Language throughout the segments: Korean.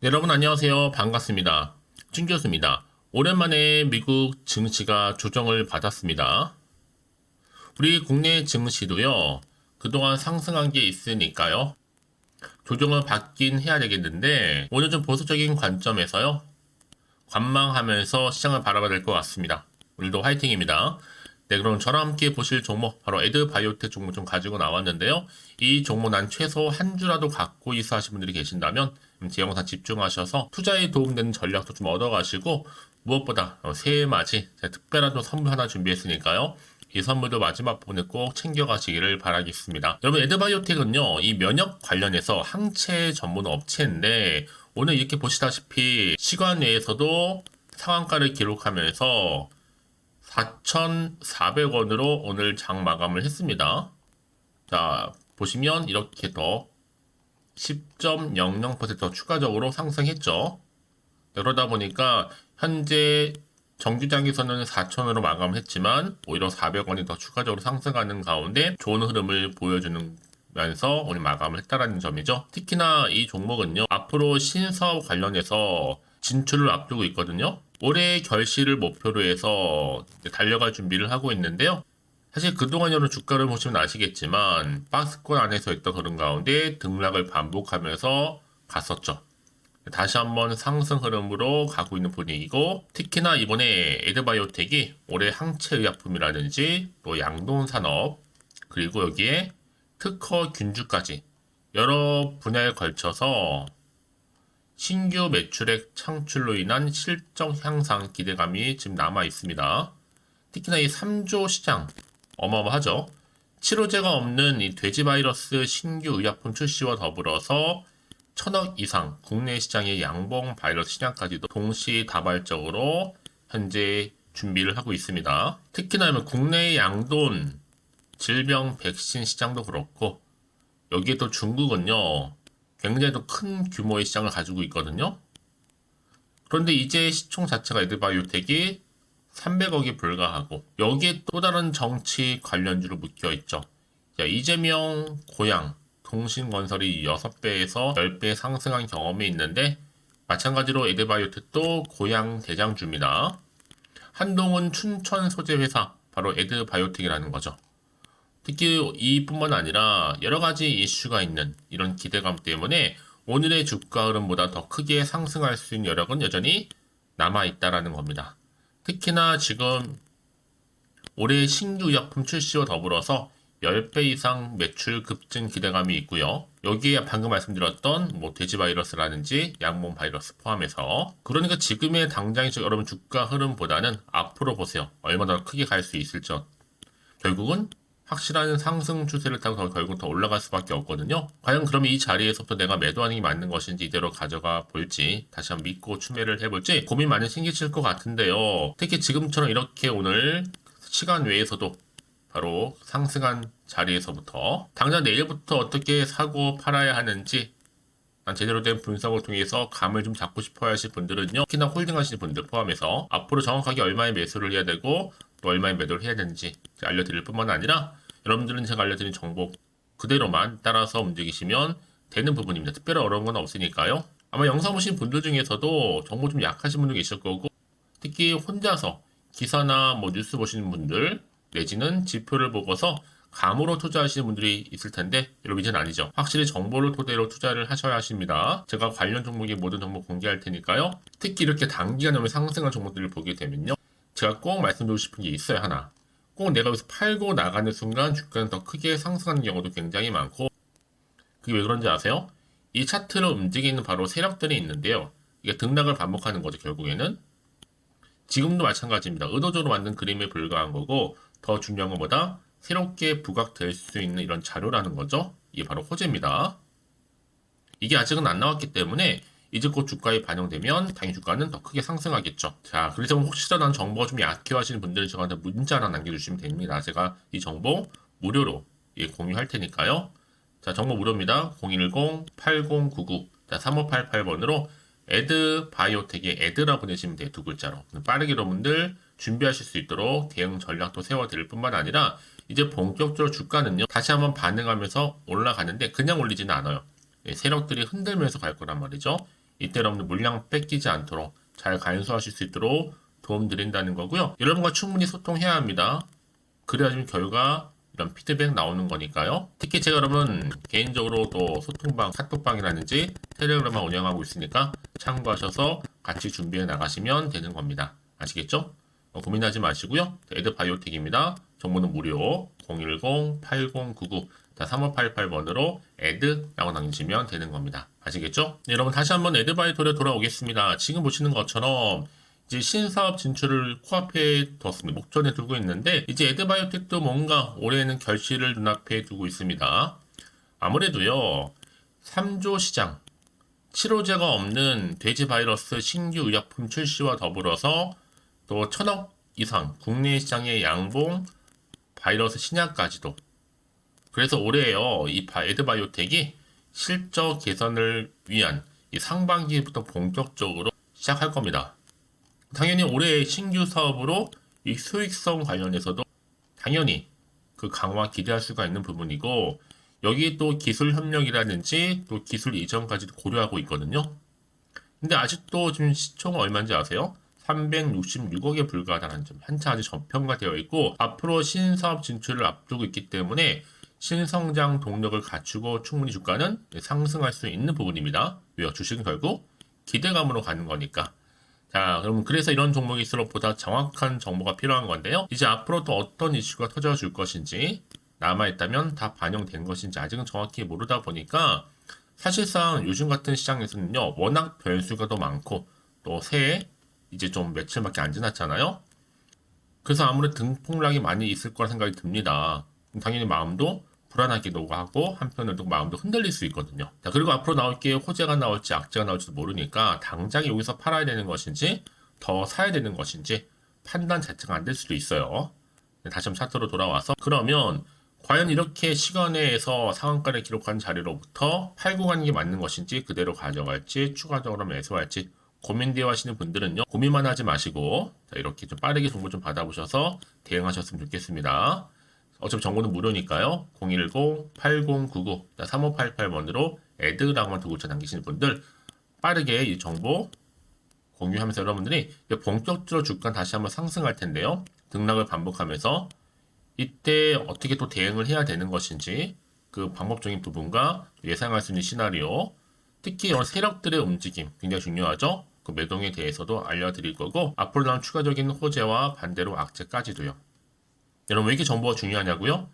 네, 여러분 안녕하세요. 반갑습니다. 진 교수입니다. 오랜만에 미국 증시가 조정을 받았습니다. 우리 국내 증시도요, 그동안 상승한 게 있으니까요, 조정을 받긴 해야 되겠는데, 오늘 좀 보수적인 관점에서요, 관망하면서 시장을 바라봐야 될 것 같습니다. 오늘도 화이팅입니다. 네, 그럼 저랑 함께 보실 종목, 바로 에드바이오텍 종목 좀 가지고 나왔는데요. 이 종목 난 최소 한 주라도 갖고 있어 하신 분들이 계신다면, 제 영상 집중하셔서 투자에 도움되는 전략도 좀 얻어가시고, 무엇보다 새해 맞이 제가 특별한 또 선물 하나 준비했으니까요. 이 선물도 마지막 부분에 꼭 챙겨가시기를 바라겠습니다. 여러분, 에드바이오텍은요, 이 면역 관련해서 항체 전문 업체인데, 오늘 이렇게 보시다시피 시간 내에서도 상한가를 기록하면서 4,400원으로 오늘 장 마감을 했습니다. 자, 보시면 이렇게 더 10.00% 추가적으로 상승했죠. 그러다 보니까 현재 정규장에서는 4,000원으로 마감을 했지만 오히려 400원이 더 추가적으로 상승하는 가운데 좋은 흐름을 보여주는 면서 오늘 마감을 했다라는 점이죠. 특히나 이 종목은요, 앞으로 신사업 관련해서 진출을 앞두고 있거든요. 올해 결실을 목표로 해서 달려갈 준비를 하고 있는데요. 사실 그동안 여러 주가를 보시면 아시겠지만 박스권 안에서 있던 그런 가운데 등락을 반복하면서 갔었죠. 다시 한번 상승 흐름으로 가고 있는 분위기고, 특히나 이번에 에드바이오텍이 올해 항체의약품이라든지 또 양돈산업, 그리고 여기에 특허 균주까지 여러 분야에 걸쳐서 신규 매출액 창출로 인한 실적 향상 기대감이 지금 남아 있습니다. 특히나 이 3조 시장 어마어마하죠. 치료제가 없는 이 돼지 바이러스 신규 의약품 출시와 더불어서 1,000억 이상 국내 시장의 양봉 바이러스 시장까지도 동시다발적으로 현재 준비를 하고 있습니다. 특히나 국내의 양돈 질병 백신 시장도 그렇고, 여기에 또 중국은요, 굉장히 또 큰 규모의 시장을 가지고 있거든요. 그런데 이제 시총 자체가 에드바이오텍이 300억이 불과하고, 여기에 또 다른 정치 관련주로 묶여 있죠. 자, 이재명 고향 통신건설이 6배에서 10배 상승한 경험이 있는데, 마찬가지로 에드바이오텍도 고향 대장주입니다. 한동훈 춘천 소재 회사, 바로 에드바이오텍이라는 거죠. 특히 이뿐만 아니라 여러 가지 이슈가 있는 이런 기대감 때문에 오늘의 주가 흐름보다 더 크게 상승할 수 있는 여력은 여전히 남아있다라는 겁니다. 특히나 지금 올해 신규 의약품 출시와 더불어서 10배 이상 매출 급증 기대감이 있고요. 여기에 방금 말씀드렸던 돼지 바이러스라든지 양몸 바이러스 포함해서, 그러니까 지금의 당장의 여러분 주가 흐름보다는 앞으로 보세요. 얼마나 더 크게 갈 수 있을지. 결국은 확실한 상승 추세를 타고 결국 더 올라갈 수밖에 없거든요. 과연 그러면 이 자리에서부터 내가 매도하는 게 맞는 것인지, 이대로 가져가 볼지, 다시 한번 믿고 추매를 해볼지 고민 많이 생기실 것 같은데요. 특히 지금처럼 이렇게 오늘 시간 외에서도 바로 상승한 자리에서부터 당장 내일부터 어떻게 사고 팔아야 하는지 제대로 된 분석을 통해서 감을 좀 잡고 싶어 하실 분들은요, 특히나 홀딩 하시는 분들 포함해서 앞으로 정확하게 얼마의 매수를 해야 되고 또 얼마의 매도를 해야 되는지 알려드릴 뿐만 아니라, 여러분들은 제가 알려드린 정보 그대로만 따라서 움직이시면 되는 부분입니다. 특별히 어려운 건 없으니까요. 아마 영상 보신 분들 중에서도 정보 좀 약하신 분도 계실 거고, 특히 혼자서 기사나 뉴스 보시는 분들 내지는 지표를 보고서 감으로 투자하시는 분들이 있을 텐데, 여러분 이제는 아니죠. 확실히 정보를 토대로 투자를 하셔야 하십니다. 제가 관련 종목의 모든 정보 공개할 테니까요. 특히 이렇게 단기간에 상승한 종목들을 보게 되면요, 제가 꼭 말씀드리고 싶은 게 있어요. 하나, 꼭 내가 여기서 팔고 나가는 순간 주가는 더 크게 상승하는 경우도 굉장히 많고, 그게 왜 그런지 아세요? 이 차트를 움직이는 바로 세력들이 있는데요, 이게 등락을 반복하는 거죠. 결국에는 지금도 마찬가지입니다. 의도적으로 만든 그림에 불과한 거고, 더 중요한 것보다 새롭게 부각될 수 있는 이런 자료라는 거죠. 이게 바로 호재입니다. 이게 아직은 안 나왔기 때문에 이제 곧 주가에 반영되면 당연히 주가는 더 크게 상승하겠죠. 자, 그래서 혹시라도 난 정보가 좀 약해 하시는 분들은 저한테 문자 하나 남겨주시면 됩니다. 제가 이 정보 무료로 공유할 테니까요. 자, 정보 무료입니다. 010-8099 3588번으로 에드바이오텍의 에드라 보내시면 돼요. 두 글자로. 빠르게 여러분들 준비하실 수 있도록 대응 전략도 세워드릴 뿐만 아니라, 이제 본격적으로 주가는요, 다시 한번 반응하면서 올라가는데 그냥 올리지는 않아요. 세력들이 흔들면서 갈 거란 말이죠. 이때 여러분들 물량 뺏기지 않도록 잘 간수하실 수 있도록 도움드린다는 거고요. 여러분과 충분히 소통해야 합니다. 그래야지만 결과 이런 피드백 나오는 거니까요. 특히 제가 여러분 개인적으로 또 소통방, 카톡방이라든지 텔레그램을 운영하고 있으니까 참고하셔서 같이 준비해 나가시면 되는 겁니다. 아시겠죠? 고민하지 마시고요. 에드바이오텍입니다. 정보는 무료 010-8099-3588번으로 에드라고 남기시면 되는 겁니다. 아시겠죠? 네, 여러분 다시 한번 에드바이오텍에 돌아오겠습니다. 지금 보시는 것처럼 이제 신사업 진출을 코앞에 뒀습니다. 목전에 두고 있는데 이제 에드바이오텍도 뭔가 올해는 결실을 눈앞에 두고 있습니다. 아무래도요 3조 시장 치료제가 없는 돼지 바이러스 신규 의약품 출시와 더불어서 또 1,000억 이상 국내 시장의 양봉 바이러스 신약까지도. 그래서 올해요 이 에드바이오텍이 실적 개선을 위한 이 상반기부터 본격적으로 시작할 겁니다. 당연히 올해 신규 사업으로 이 수익성 관련해서도 당연히 그 강화 기대할 수가 있는 부분이고 여기에 또 기술 협력이라든지 또 기술 이전까지도 고려하고 있거든요. 근데 아직도 지금 시총은 얼마인지 아세요? 366억에 불과하다는 점 한차 아직 저평가되어 있고 앞으로 신사업 진출을 앞두고 있기 때문에 신성장 동력을 갖추고 충분히 주가는 상승할 수 있는 부분입니다. 왜요? 주식은 결국 기대감으로 가는 거니까. 자, 그럼 그래서 이런 종목일수록 보다 정확한 정보가 필요한 건데요. 이제 앞으로 또 어떤 이슈가 터져줄 것인지 남아있다면 다 반영된 것인지 아직은 정확히 모르다 보니까 사실상 요즘 같은 시장에서는요. 워낙 변수가 더 많고 또 새해 이제 좀 며칠밖에 안 지났잖아요. 그래서 아무래도 등폭락이 많이 있을 거라 생각이 듭니다. 당연히 마음도 불안하기도 하고 한편으로도 마음도 흔들릴 수 있거든요. 자, 그리고 앞으로 나올 게 호재가 나올지 악재가 나올지도 모르니까 당장 여기서 팔아야 되는 것인지 더 사야 되는 것인지 판단 자체가 안 될 수도 있어요. 다시 한번 차트로 돌아와서 그러면 과연 이렇게 시간에서 상한가를 기록한 자리로부터 팔고 가는 게 맞는 것인지 그대로 가져갈지 추가적으로 매수할지 고민되어 하시는 분들은요 고민만 하지 마시고 자, 이렇게 좀 빠르게 정보 좀 받아보셔서 대응하셨으면 좋겠습니다. 어차피 정보는 무료니까요. 010-8099-3588번으로 에드라고만 두 글자 남기시는 분들 빠르게 이 정보 공유하면서 여러분들이 본격적으로 주가 다시 한번 상승할 텐데요. 등락을 반복하면서 이때 어떻게 또 대응을 해야 되는 것인지 그 방법적인 부분과 예상할 수 있는 시나리오 특히 이런 세력들의 움직임 굉장히 중요하죠. 그 매동에 대해서도 알려드릴 거고 앞으로 나온 추가적인 호재와 반대로 악재까지도요. 여러분 왜 이렇게 정보가 중요하냐고요?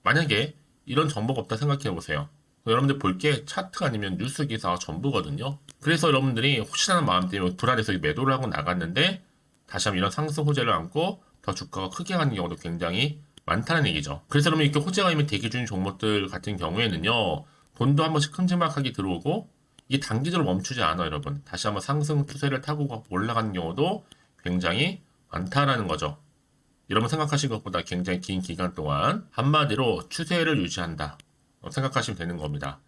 만약에 이런 정보가 없다 생각해 보세요. 여러분들 볼 게 차트 아니면 뉴스 기사가 전부거든요. 그래서 여러분들이 혹시나 마음 때문에 불안해서 매도를 하고 나갔는데 다시 한번 이런 상승 호재를 안고 더 주가가 크게 가는 경우도 굉장히 많다는 얘기죠. 그래서 여러분 이렇게 호재가 이미 대기 중인 종목들 같은 경우에는요. 돈도 한 번씩 큼지막하게 들어오고 이게 단기적으로 멈추지 않아요, 여러분. 다시 한번 상승 추세를 타고 올라가는 경우도 굉장히 많다라는 거죠. 여러분 생각하신 것보다 굉장히 긴 기간 동안 한마디로 추세를 유지한다 생각하시면 되는 겁니다.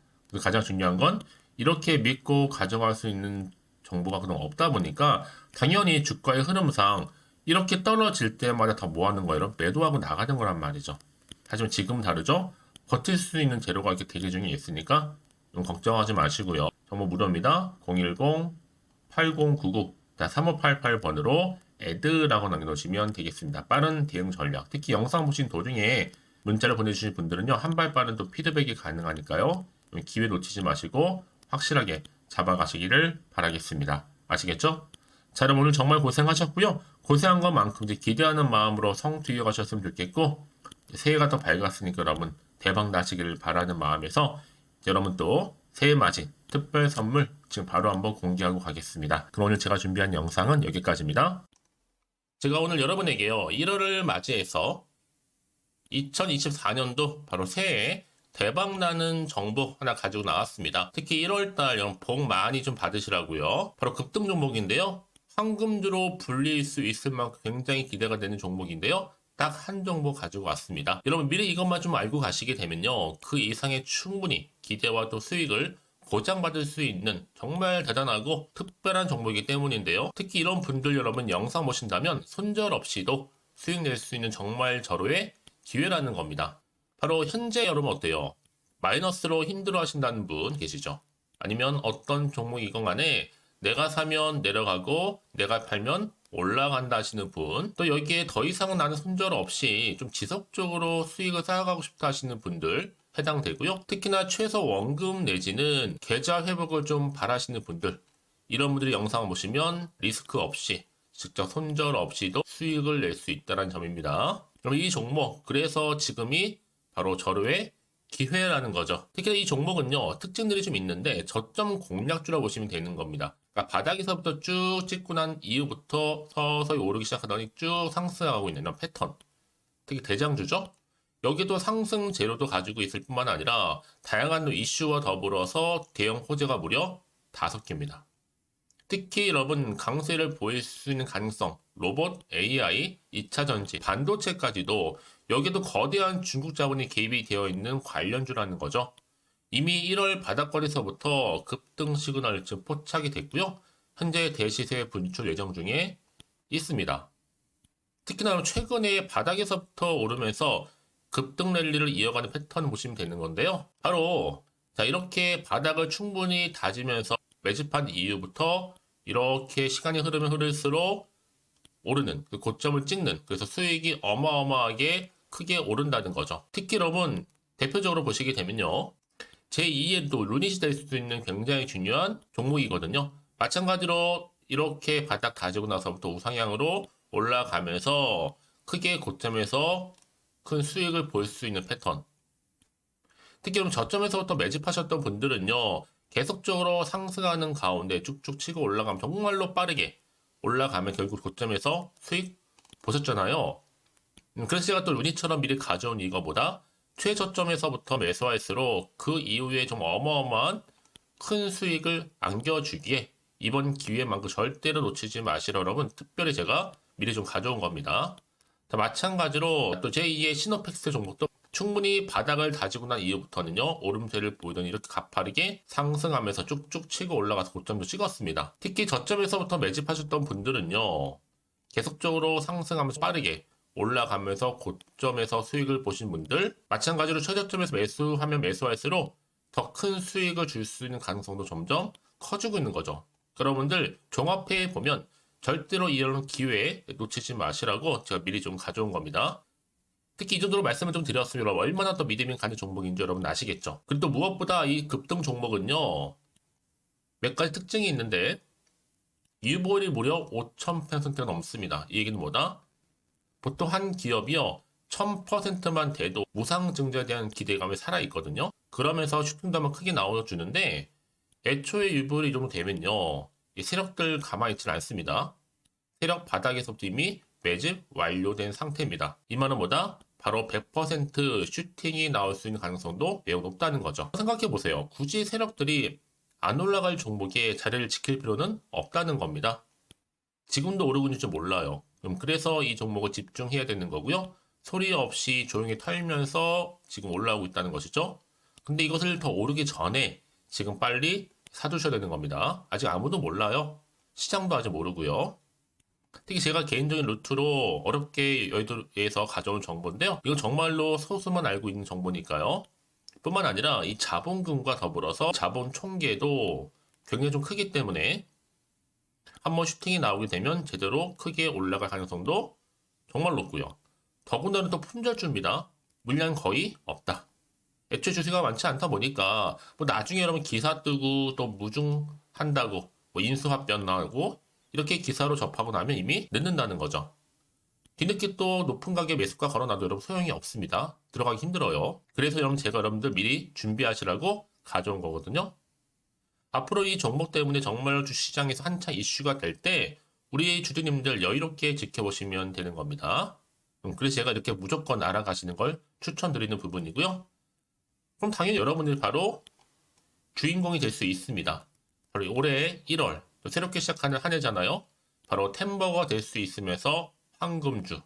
가장 중요한 건 이렇게 믿고 가져갈 수 있는 정보가 그동안 없다 보니까 당연히 주가의 흐름상 이렇게 떨어질 때마다 더 뭐 하는 거예요? 매도하고 나가는 거란 말이죠. 하지만 지금 다르죠? 버틸 수 있는 재료가 이렇게 대기 중에 있으니까 걱정하지 마시고요. 정보 무료입니다. 010-8099-3588번으로 에드라고 남겨놓으시면 되겠습니다. 빠른 대응 전략. 특히 영상 보신 도중에 문자를 보내주신 분들은요. 한 발 빠른 또 피드백이 가능하니까요. 기회 놓치지 마시고 확실하게 잡아가시기를 바라겠습니다. 아시겠죠? 자, 여러분 오늘 정말 고생하셨고요. 고생한 것만큼 이제 기대하는 마음으로 성투 이어가셨으면 좋겠고 새해가 더 밝았으니까 여러분 대박 나시기를 바라는 마음에서 여러분 또 새해 맞이 특별 선물 지금 바로 한번 공개하고 가겠습니다. 그럼 오늘 제가 준비한 영상은 여기까지입니다. 제가 오늘 여러분에게요 1월을 맞이해서 2024년도 바로 새해에 대박나는 정보 하나 가지고 나왔습니다. 특히 1월달 여러분 복 많이 좀 받으시라고요. 바로 급등 종목인데요. 황금주로 불릴 수 있을 만큼 굉장히 기대가 되는 종목인데요. 딱 한 정보 가지고 왔습니다. 여러분 미리 이것만 좀 알고 가시게 되면요. 그 이상의 충분히 기대와 또 수익을 보장받을 수 있는 정말 대단하고 특별한 정보이기 때문인데요. 특히 이런 분들 여러분 영상 보신다면 손절없이도 수익 낼 수 있는 정말 절호의 기회라는 겁니다. 바로 현재 여러분 어때요? 마이너스로 힘들어 하신다는 분 계시죠? 아니면 어떤 종목이건 간에 내가 사면 내려가고 내가 팔면 올라간다 하시는 분, 또 여기에 더 이상 나는 손절 없이 좀 지속적으로 수익을 쌓아가고 싶다 하시는 분들 해당되고요. 특히나 최소 원금 내지는 계좌 회복을 좀 바라시는 분들, 이런 분들이 영상을 보시면 리스크 없이 직접 손절 없이도 수익을 낼 수 있다는 점입니다. 그럼 이 종목, 그래서 지금이 바로 절호의 기회라는 거죠. 특히 이 종목은요, 특징들이 좀 있는데 저점 공략주라고 보시면 되는 겁니다. 그러니까 바닥에서부터 쭉 찍고 난 이후부터 서서히 오르기 시작하더니 쭉 상승하고 있는 이런 패턴. 특히 대장주죠. 여기도 상승 재료도 가지고 있을 뿐만 아니라 다양한 이슈와 더불어서 대형 호재가 무려 5개입니다. 특히 여러분 강세를 보일 수 있는 가능성, 로봇, AI, 2차 전지, 반도체까지도 여기도 거대한 중국 자본이 개입이 되어 있는 관련주라는 거죠. 이미 1월 바닥거리서부터 급등 시그널 즉 포착이 됐고요. 현재 대시세 분출 예정 중에 있습니다. 특히나 최근에 바닥에서부터 오르면서 급등 랠리를 이어가는 패턴을 보시면 되는 건데요. 바로 자 이렇게 바닥을 충분히 다지면서 매집한 이후부터 이렇게 시간이 흐르면 흐를수록 오르는 그 고점을 찍는, 그래서 수익이 어마어마하게 크게 오른다는 거죠. 특히 여러분 대표적으로 보시게 되면요, 제2의 또 루닛이 될 수도 있는 굉장히 중요한 종목이거든요. 마찬가지로 이렇게 바닥 다지고 나서부터 우상향으로 올라가면서 크게 고점에서 큰 수익을 볼 수 있는 패턴. 특히 그럼 저점에서부터 매집하셨던 분들은요, 계속적으로 상승하는 가운데 쭉쭉 치고 올라가면 정말로 빠르게 올라가면 결국 고점에서 수익 보셨잖아요. 그래서 제가 또 루닛처럼 미리 가져온 이거보다 최저점에서부터 매수할수록 그 이후에 좀 어마어마한 큰 수익을 안겨주기에 이번 기회만큼 절대로 놓치지 마시라 여러분, 특별히 제가 미리 좀 가져온 겁니다. 자, 마찬가지로 또 제2의 시노펙스 종목도 충분히 바닥을 다지고 난 이후부터는요, 오름세를 보이더니 이렇게 가파르게 상승하면서 쭉쭉 치고 올라가서 고점도 찍었습니다. 특히 저점에서부터 매집하셨던 분들은요, 계속적으로 상승하면서 빠르게 올라가면서 고점에서 수익을 보신 분들, 마찬가지로 최저점에서 매수하면 매수할수록 더 큰 수익을 줄 수 있는 가능성도 점점 커지고 있는 거죠. 여러분들 종합해 보면 절대로 이런 기회에 놓치지 마시라고 제가 미리 좀 가져온 겁니다. 특히 이 정도로 말씀을 좀 드렸으면 얼마나 더 믿음이 가는 종목인지 여러분 아시겠죠? 그리고 또 무엇보다 이 급등 종목은요, 몇 가지 특징이 있는데 유보율이 무려 5000%가 넘습니다. 이 얘기는 뭐다? 보통 한 기업이요 1000%만 돼도 무상증자에 대한 기대감이 살아있거든요. 그러면서 슈팅도 한번 크게 나와주는데 애초에 유보율이 이 정도 되면요, 이 세력들 가만히 있지는 않습니다. 세력 바닥에서부터 이미 매집 완료된 상태입니다. 이 말은 뭐다? 바로 100% 슈팅이 나올 수 있는 가능성도 매우 높다는 거죠. 생각해보세요. 굳이 세력들이 안 올라갈 종목에 자리를 지킬 필요는 없다는 겁니다. 지금도 오르고 있는지 몰라요. 그래서 이 종목을 집중해야 되는 거고요. 소리 없이 조용히 털면서 지금 올라오고 있다는 것이죠. 근데 이것을 더 오르기 전에 지금 빨리 사두셔야 되는 겁니다. 아직 아무도 몰라요. 시장도 아직 모르고요. 특히 제가 개인적인 루트로 어렵게 여의도에서 가져온 정보인데요. 이건 정말로 소수만 알고 있는 정보니까요. 뿐만 아니라 이 자본금과 더불어서 자본 총계도 굉장히 좀 크기 때문에 한번 슈팅이 나오게 되면 제대로 크게 올라갈 가능성도 정말 높고요. 더군다나 또 품절주입니다. 물량 거의 없다. 애초에 주식가 많지 않다 보니까 뭐 나중에 여러분 기사 뜨고 또 무중한다고 뭐 인수합병 나고 이렇게 기사로 접하고 나면 이미 늦는다는 거죠. 뒤늦게 또 높은 가격에 매수가 걸어놔도 여러분 소용이 없습니다. 들어가기 힘들어요. 그래서 여러분 제가 여러분들 미리 준비하시라고 가져온 거거든요. 앞으로 이 종목 때문에 정말 주시장에서 한차 이슈가 될 때 우리 주주님들 여유롭게 지켜보시면 되는 겁니다. 그래서 제가 이렇게 무조건 알아가시는 걸 추천드리는 부분이고요. 그럼 당연히 여러분들이 바로 주인공이 될 수 있습니다. 바로 올해 1월 새롭게 시작하는 한 해잖아요. 바로 템버가 될 수 있으면서 황금주,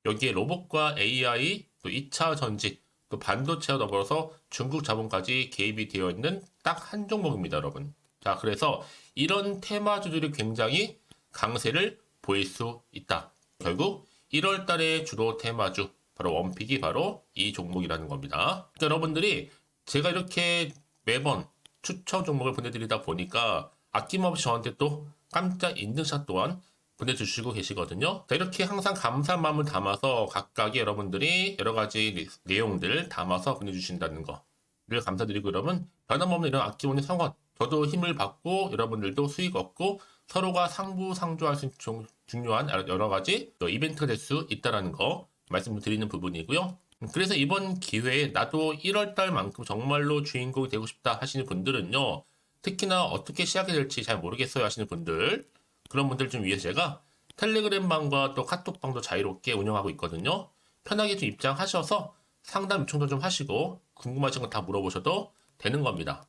여기에 로봇과 AI, 또 2차 전지, 또 반도체와 더불어서 중국 자본까지 개입이 되어 있는 딱 한 종목입니다, 여러분. 자, 그래서 이런 테마주들이 굉장히 강세를 보일 수 있다. 결국 1월 달에 주로 테마주, 바로 원픽이 바로 이 종목이라는 겁니다. 그러니까 여러분들이 제가 이렇게 매번 추천 종목을 보내드리다 보니까 아낌없이 저한테 또 깜짝 인증샷 또한 보내주시고 계시거든요. 자, 이렇게 항상 감사한 마음을 담아서 각각의 여러분들이 여러 가지 내용들 담아서 보내주신다는 거를 감사드리고, 여러분 변함없는 이런 아낌없는 성원, 저도 힘을 받고 여러분들도 수익 얻고 서로가 상부상조할 수 있는 중요한 여러 가지 이벤트가 될 수 있다는 거 말씀드리는 부분이고요. 그래서 이번 기회에 나도 1월달만큼 정말로 주인공이 되고 싶다 하시는 분들은요, 특히나 어떻게 시작이 될지 잘 모르겠어요 하시는 분들, 그런 분들 좀 위해서 제가 텔레그램방과 또 카톡방도 자유롭게 운영하고 있거든요. 편하게 좀 입장하셔서 상담 요청도 좀 하시고 궁금하신 거 다 물어보셔도 되는 겁니다.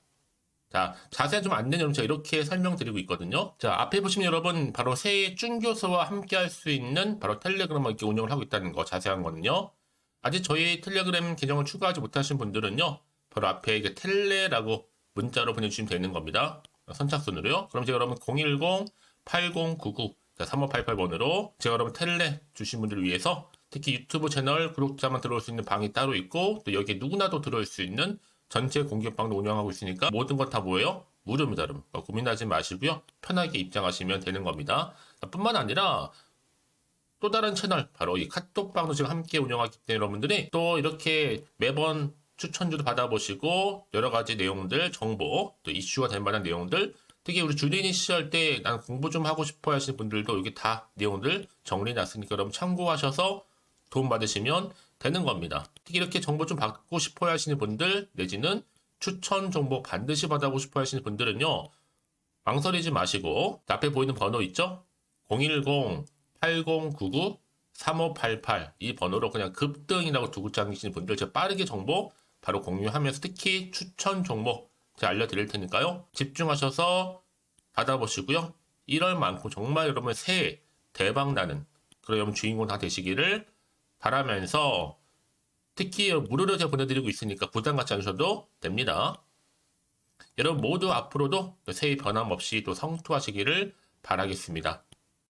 자, 자세한 좀 안내는 제가 이렇게 설명드리고 있거든요. 자, 앞에 보시면 여러분 바로 새해 쭌교수와 함께 할 수 있는 바로 텔레그램을 이렇게 운영을 하고 있다는 거, 자세한 거는요. 아직 저희 텔레그램 계정을 추가하지 못하신 분들은요, 바로 앞에 이게 텔레라고 문자로 보내주시면 되는 겁니다. 선착순으로요. 그럼 제가 여러분 010-8099-3588번으로 제가 여러분 텔레 주신 분들을 위해서 특히 유튜브 채널 구독자만 들어올 수 있는 방이 따로 있고, 또 여기에 누구나도 들어올 수 있는 전체 공개방도 운영하고 있으니까 모든 것 다 뭐예요? 무료입니다, 여러분. 고민하지 마시고요. 편하게 입장하시면 되는 겁니다. 뿐만 아니라 또 다른 채널, 바로 이 카톡방도 지금 함께 운영하기 때문에 여러분들이 또 이렇게 매번 추천주도 받아보시고 여러 가지 내용들, 정보, 또 이슈가 될 만한 내용들, 특히 우리 주린이 시절 때 난 공부 좀 하고 싶어 하시는 분들도 여기 다 내용들 정리해놨으니까 여러분 참고하셔서 도움 받으시면 되는 겁니다. 특히 이렇게 정보 좀 받고 싶어 하시는 분들, 내지는 추천 정보 반드시 받아보고 싶어 하시는 분들은요, 망설이지 마시고 앞에 보이는 번호 있죠? 010-8099-3588 이 번호로 그냥 급등이라고 두고 다니시는 분들 제가 빠르게 정보 바로 공유하면서 특히 추천 종목 제가 알려드릴 테니까요. 집중하셔서 받아보시고요. 1월만큼 정말 여러분의 새해 대박나는 그런 여러분 주인공 다 되시기를 바라면서, 특히 무료로 제가 보내드리고 있으니까 부담 갖지 않으셔도 됩니다. 여러분 모두 앞으로도 새해 변함없이 또 성투하시기를 바라겠습니다.